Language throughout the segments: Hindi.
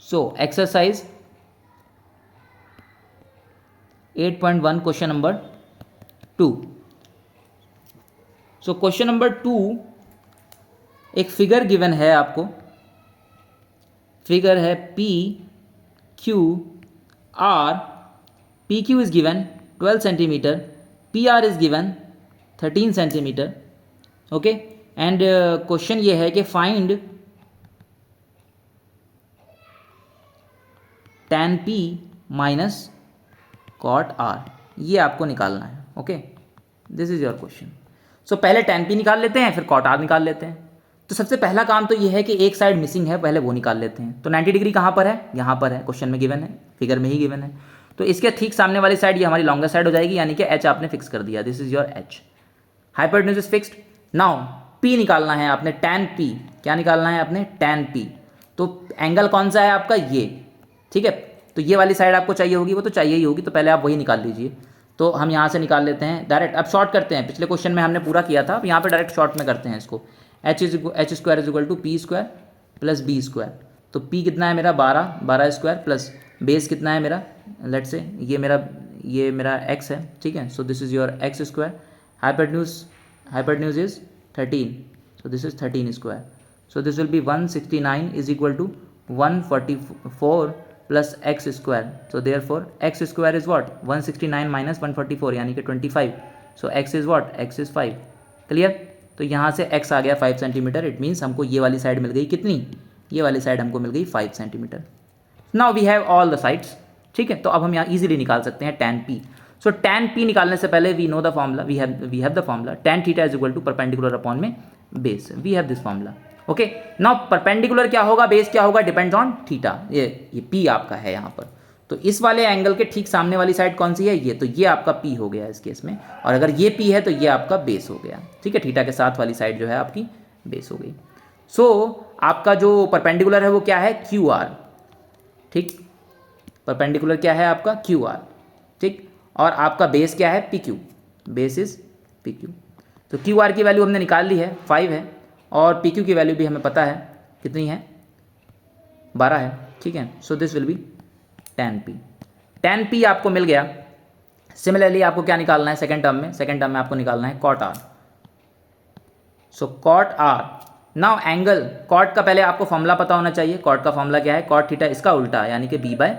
सो exercise 8.1 question number 2. So question number 2, एक फिगर गिवन है आपको. फिगर है P Q R. P Q is given 12 centimetre, P R is given 13 centimetre. Okay, and question ये है कि find tan p minus cot r. ये आपको निकालना है. Okay, this is your question. So पहले tan p निकाल लेते हैं, फिर cot r निकाल लेते हैं. तो सबसे पहला काम तो ये है कि एक साइड मिसिंग है, पहले वो निकाल लेते हैं. तो 90 डिग्री कहाँ पर है? यहाँ पर है, क्वेश्चन में गिवन है, फिगर में ही गिवन है. तो इसके ठीक सामने वाली साइड ये हमारी लॉन्गर साइड हो जाएगी, यानी कि h आपने फिक्स कर दिया. This is your h. Hypotenuse is fixed. Now p निकालना है आपने, tan p. क्या निकालना है आपने? tan p. तो एंगल कौन सा है आपका? ये. ठीक है, तो ये वाली साइड आपको चाहिए होगी, वो तो चाहिए ही होगी, तो पहले आप वही निकाल लीजिए. तो हम यहाँ से निकाल लेते हैं डायरेक्ट. अब शॉर्ट करते हैं, पिछले क्वेश्चन में हमने पूरा किया था, अब यहाँ पे डायरेक्ट शॉर्ट में करते हैं इसको. H square is equal to P square plus B square. तो पी कितना है मेरा? 12 स्क्वायर प्लस बेस कितना है मेरा? लेट से ये मेरा एक्स है. ठीक है, so this is your x square. Hypotenuse is 13, so this is 13 square. So this will be 169 is equal to 144 plus x square. So therefore x square is what? 169 minus 144 यानी कि 25. So x is what? X is 5. Clear? तो यहाँ से x आ गया 5 सेंटीमीटर. इट मीन्स हमको ये वाली साइड मिल गई कितनी? ये वाली साइड हमको मिल गई 5 centimetre. Now we have all the sides. ठीक है, तो अब हम यहाँ इजीली निकाल सकते हैं tan p. सो tan p निकालने से पहले we know the formula, we have the formula tan theta is equal to perpendicular upon में base. We have this formula. Okay, now perpendicular क्या होगा, बेस क्या होगा? Depends on theta. ये p आपका है यहाँ पर. तो इस वाले एंगल के ठीक सामने वाली साइड कौन सी है? ये. तो ये आपका p हो गया इस केस में, और अगर ये p है तो ये आपका बेस हो गया. ठीक है, थीटा के साथ वाली साइड जो है आपकी बेस हो गई. सो आपका जो परपेंडिकुलर है वो क्या है? Q R. ठीक, परपेंडिकुलर क्या है आपका? Q R. ठीक, और आपका बेस क्या है? P Q. Base is P Q. तो क्यू आर की वैल्यू हमने निकाल ली है, 5 है, और पी क्यू की वैल्यू भी हमें पता है कितनी है? 12 है. ठीक है, so this will B tan p. tan p आपको मिल गया. सिमिलरली आपको क्या निकालना है सेकंड टर्म में? सेकंड टर्म में आपको निकालना है cot r. सो cot r. Now angle cot का पहले आपको फॉर्मूला पता होना चाहिए. cot का फॉर्मूला क्या है? cot थीटा इसका उल्टा यानी कि b by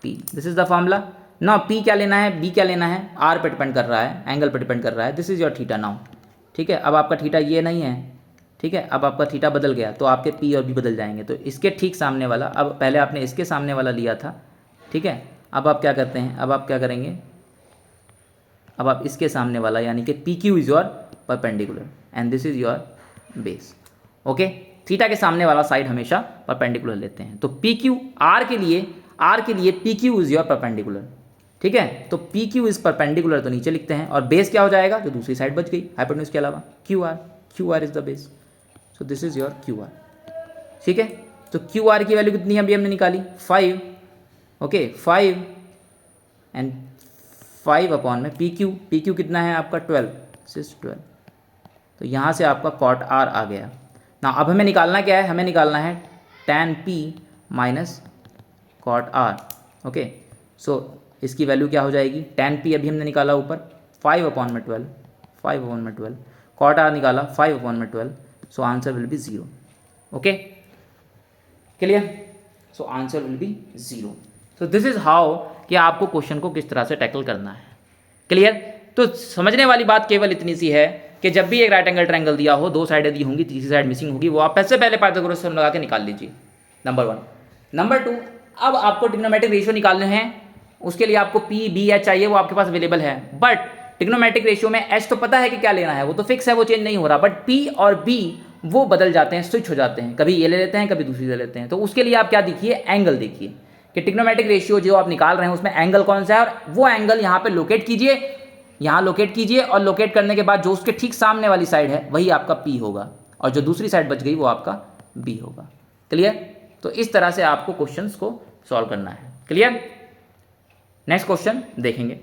p. This is the formula. Now p क्या लेना है, b क्या लेना है? r पे डिपेंड कर रहा है, एंगल पे डिपेंड कर रहा है. This is your theta now. ठीक है, अब आपका थीटा ये नहीं है. ठीक है, अब आपका थीटा बदल गया, तो आपके p और b बदल जाएंगे. तो इसके ठीक सामने वाला, अब पहले आपने इसके सामने वाला लिया था. ठीक है, अब आप क्या करते हैं? अब आप क्या करेंगे? अब आप इसके सामने वाला यानी कि P Q is your perpendicular and this is your base. Okay, theta के सामने वाला साइड हमेशा परपेंडिकुलर लेते हैं. तो पी क्यू आर के लिए P Q is your perpendicular. ठीक है, तो पी क्यू इज परपेंडिकुलर तो नीचे लिखते हैं, और बेस क्या हो जाएगा? जो दूसरी साइड बच गई हाइपोटेन्यूज के अलावा, Q R is the base. So this is your Q R. ठीक है, तो क्यू आर की वैल्यू कितनी है अभी हमने निकाली? 5. ओके, 5 एंड 5 अपॉन में पी क्यू कितना है आपका? 12. तो यहाँ से आपका cot r आ गया ना. अब हमें निकालना क्या है? हमें निकालना है tan p minus cot r. Okay, so इसकी वैल्यू क्या हो जाएगी? tan p अभी हमने निकाला ऊपर 5 अपॉन में 12. cot r निकाला 5 अपॉन में 12. So answer will be 0. Okay, clear? So answer will be 0. तो दिस इज हाउ कि आपको क्वेश्चन को किस तरह से टैकल करना है. क्लियर? तो समझने वाली बात केवल इतनी सी है कि जब भी एक राइट एंगल ट्रायंगल दिया हो, दो साइडें दी होंगी, तीसरी साइड मिसिंग होगी, वो आप सबसे पहले पाइथागोरस थ्योरम लगा के निकाल लीजिए. नंबर 1. नंबर 2, अब आपको ट्रिग्नोमेट्रिक रेशियो निकालने हैं. उसके लिए आपको पी बी एच चाहिए, वो आपके पास अवेलेबल है. बट ट्रिग्नोमेट्रिक रेशियो में एच तो पता है कि क्या लेना है, वो तो फिक्स है, वो चेंज नहीं हो रहा. बट पी और बी वो बदल जाते हैं, स्विच हो जाते हैं. कभी ये ले लेते हैं, कभी दूसरी ले लेते हैं. तो उसके लिए आप क्या देखिए? एंगल देखिए कि ट्रिग्नोमेट्रिक रेशियो जो आप निकाल रहे हैं उसमें एंगल कौन सा है, और वो एंगल यहाँ पे लोकेट कीजिए, यहाँ लोकेट कीजिए, और लोकेट करने के बाद जो उसके ठीक सामने वाली साइड है वही आपका P होगा, और जो दूसरी साइड बच गई वो आपका B होगा. क्लियर? तो इस तरह से आपको क्वेश्चंस को सॉल्व करना है. क्लियर? नेक्स्ट क्वेश्चन देखेंगे.